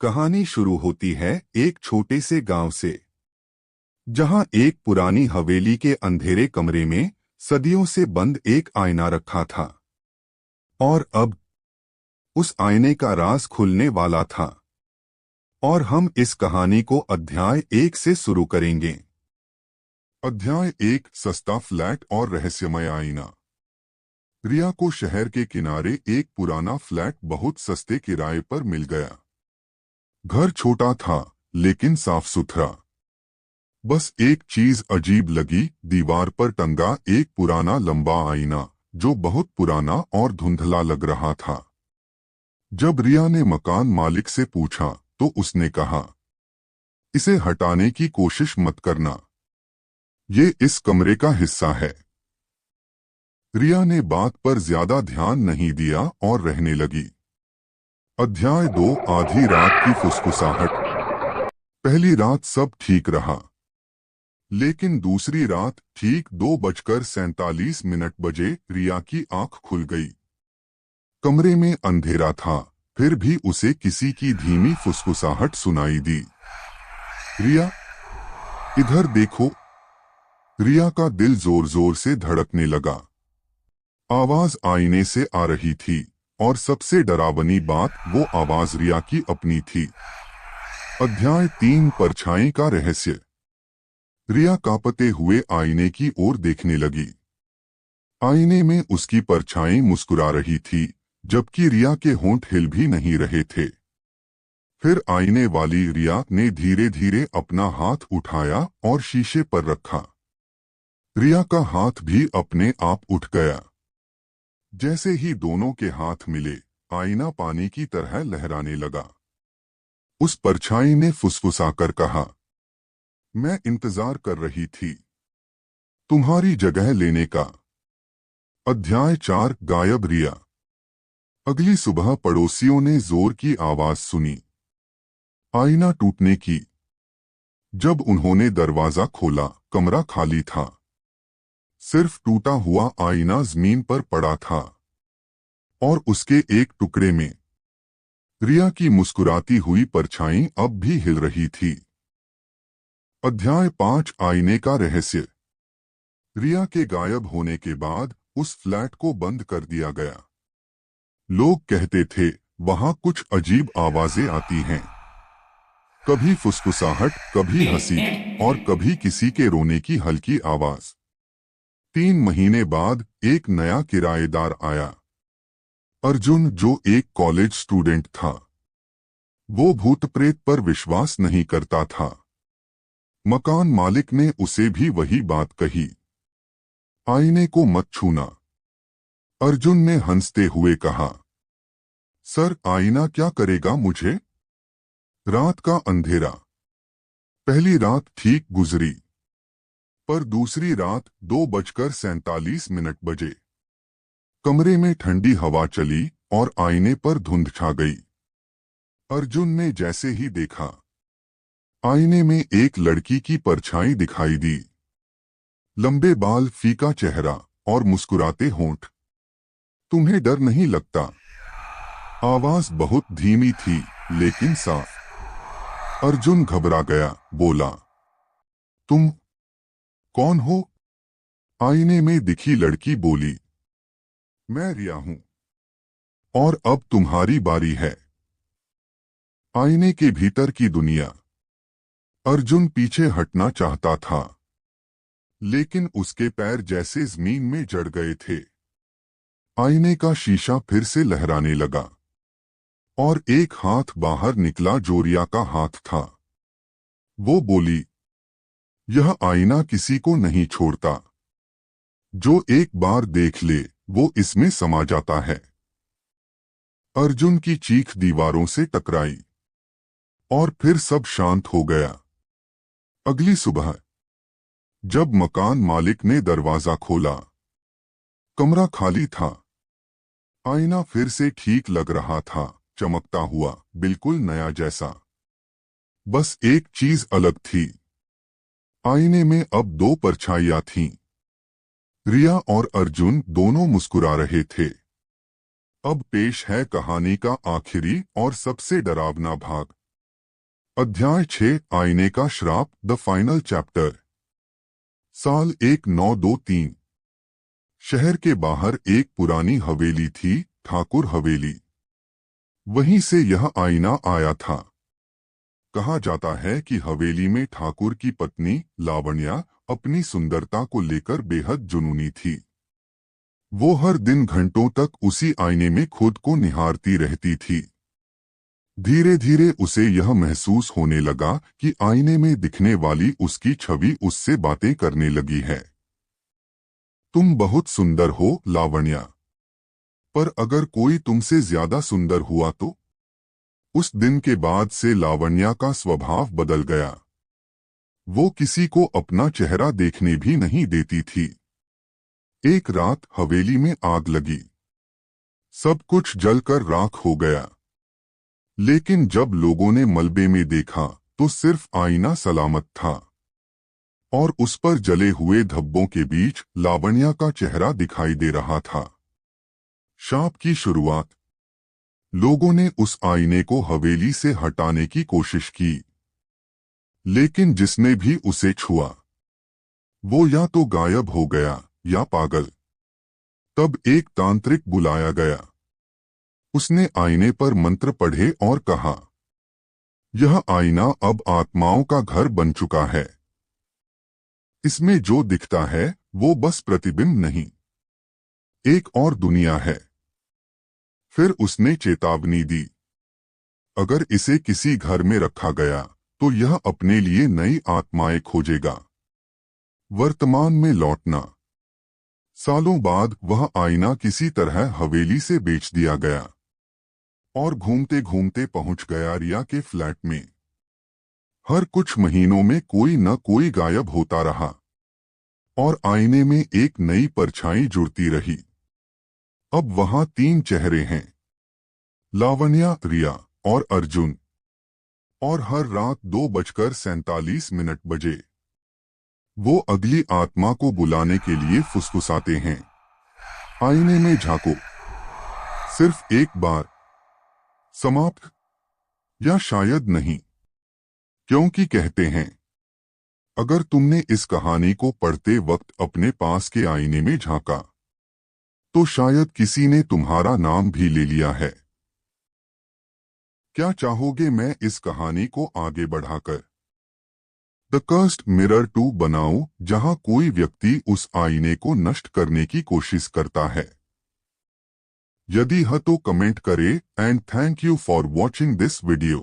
कहानी शुरू होती है एक छोटे से गांव से, जहां एक पुरानी हवेली के अंधेरे कमरे में सदियों से बंद एक आईना रखा था। और अब उस आईने का राज खुलने वाला था। और हम इस कहानी को अध्याय 1 से शुरू करेंगे। अध्याय 1, सस्ता फ्लैट और रहस्यमय आईना। रिया को शहर के किनारे एक पुराना फ्लैट बहुत सस्ते किराए पर मिल गया। घर छोटा था लेकिन साफ सुथरा। बस एक चीज अजीब लगी, दीवार पर टंगा एक पुराना लंबा आईना जो बहुत पुराना और धुंधला लग रहा था। जब रिया ने मकान मालिक से पूछा तो उसने कहा, इसे हटाने की कोशिश मत करना, ये इस कमरे का हिस्सा है। रिया ने बात पर ज्यादा ध्यान नहीं दिया और रहने लगी। अध्याय 2, आधी रात की फुसफुसाहट। पहली रात सब ठीक रहा, लेकिन दूसरी रात ठीक 2:47 बजे रिया की आंख खुल गई। कमरे में अंधेरा था, फिर भी उसे किसी की धीमी फुसफुसाहट सुनाई दी। रिया, इधर देखो। रिया का दिल जोर जोर से धड़कने लगा। आवाज आईने से आ रही थी, और सबसे डरावनी बात, वो आवाज रिया की अपनी थी। अध्याय 3, परछाई का रहस्य। रिया कांपते हुए आईने की ओर देखने लगी। आईने में उसकी परछाई मुस्कुरा रही थी, जबकि रिया के होंठ हिल भी नहीं रहे थे। फिर आईने वाली रिया ने धीरे धीरे अपना हाथ उठाया और शीशे पर रखा। रिया का हाथ भी अपने आप उठ गया। जैसे ही दोनों के हाथ मिले, आईना पानी की तरह लहराने लगा। उस परछाई ने फुसफुसाकर कहा, मैं इंतजार कर रही थी, तुम्हारी जगह लेने का। अध्याय 4, गायब रिया। अगली सुबह पड़ोसियों ने जोर की आवाज सुनी, आईना टूटने की। जब उन्होंने दरवाजा खोला, कमरा खाली था। सिर्फ टूटा हुआ आईना जमीन पर पड़ा था, और उसके एक टुकड़े में रिया की मुस्कुराती हुई परछाई अब भी हिल रही थी। अध्याय 5, आईने का रहस्य। रिया के गायब होने के बाद उस फ्लैट को बंद कर दिया गया। लोग कहते थे, वहां कुछ अजीब आवाजें आती हैं। कभी फुसफुसाहट, कभी हंसी, और कभी किसी के रोने की हल्की आवाज। 3 महीने बाद एक नया किराएदार आया, अर्जुन, जो एक कॉलेज स्टूडेंट था। वो भूत प्रेत पर विश्वास नहीं करता था। मकान मालिक ने उसे भी वही बात कही, आईने को मत छूना। अर्जुन ने हंसते हुए कहा, सर, आईना क्या करेगा मुझे। रात का अंधेरा। पहली रात ठीक गुजरी, पर दूसरी रात 2:47 बजे कमरे में ठंडी हवा चली और आईने पर धुंध छा गई। अर्जुन ने जैसे ही देखा, आईने में एक लड़की की परछाई दिखाई दी। लंबे बाल, फीका चेहरा और मुस्कुराते होंठ। तुम्हें डर नहीं लगता। आवाज बहुत धीमी थी, लेकिन साफ। अर्जुन घबरा गया, बोला, तुम कौन हो। आईने में दिखी लड़की बोली, मैं रिया हूं, और अब तुम्हारी बारी है। आईने के भीतर की दुनिया। अर्जुन पीछे हटना चाहता था, लेकिन उसके पैर जैसे जमीन में जड़ गए थे। आईने का शीशा फिर से लहराने लगा, और एक हाथ बाहर निकला जो रिया का हाथ था। वो बोली, यह आईना किसी को नहीं छोड़ता। जो एक बार देख ले, वो इसमें समा जाता है। अर्जुन की चीख दीवारों से टकराई, और फिर सब शांत हो गया। अगली सुबह जब मकान मालिक ने दरवाजा खोला, कमरा खाली था। आईना फिर से ठीक लग रहा था, चमकता हुआ, बिल्कुल नया जैसा। बस एक चीज अलग थी, आईने में अब 2 परछाइयां थीं। रिया और अर्जुन दोनों मुस्कुरा रहे थे। अब पेश है कहानी का आखिरी और सबसे डरावना भाग। अध्याय 6 आईने का श्राप द फाइनल चैप्टर। साल 1923। शहर के बाहर एक पुरानी हवेली थी, ठाकुर हवेली। वहीं से यह आईना आया था। कहा जाता है कि हवेली में ठाकुर की पत्नी लावण्या अपनी सुंदरता को लेकर बेहद जुनूनी थी। वो हर दिन घंटों तक उसी आईने में खुद को निहारती रहती थी। धीरे धीरे उसे यह महसूस होने लगा कि आईने में दिखने वाली उसकी छवि उससे बातें करने लगी है। तुम बहुत सुंदर हो लावण्या, पर अगर कोई तुमसे ज्यादा सुंदर हुआ तो? उस दिन के बाद से लावण्या का स्वभाव बदल गया। वो किसी को अपना चेहरा देखने भी नहीं देती थी। एक रात हवेली में आग लगी। सब कुछ जलकर राख हो गया। लेकिन जब लोगों ने मलबे में देखा तो सिर्फ आईना सलामत था और उस पर जले हुए धब्बों के बीच लावण्या का चेहरा दिखाई दे रहा था। शाप की शुरुआत। लोगों ने उस आईने को हवेली से हटाने की कोशिश की, लेकिन जिसने भी उसे छुआ वो या तो गायब हो गया या पागल। तब एक तांत्रिक बुलाया गया। उसने आईने पर मंत्र पढ़े और कहा, यह आईना अब आत्माओं का घर बन चुका है। इसमें जो दिखता है वो बस प्रतिबिंब नहीं, एक और दुनिया है। फिर उसने चेतावनी दी, अगर इसे किसी घर में रखा गया तो यह अपने लिए नई आत्माएं खोजेगा। वर्तमान में लौटना। सालों बाद वह आईना किसी तरह हवेली से बेच दिया गया और घूमते घूमते पहुंच गया रिया के फ्लैट में। हर कुछ महीनों में कोई न कोई गायब होता रहा और आईने में एक नई परछाई जुड़ती रही। अब वहां 3 चेहरे हैं, लावण्या, रिया और अर्जुन। और हर रात 2:47 बजे वो अगली आत्मा को बुलाने के लिए फुसफुसाते हैं। आईने में झांको, सिर्फ एक बार। समाप्त। या शायद नहीं, क्योंकि कहते हैं अगर तुमने इस कहानी को पढ़ते वक्त अपने पास के आईने में झांका तो शायद किसी ने तुम्हारा नाम भी ले लिया है। क्या चाहोगे मैं इस कहानी को आगे बढ़ाकर द कर्स्ड मिरर 2 बनाऊं, जहां कोई व्यक्ति उस आईने को नष्ट करने की कोशिश करता है? यदि हाँ तो कमेंट करें। And thank you for watching this video.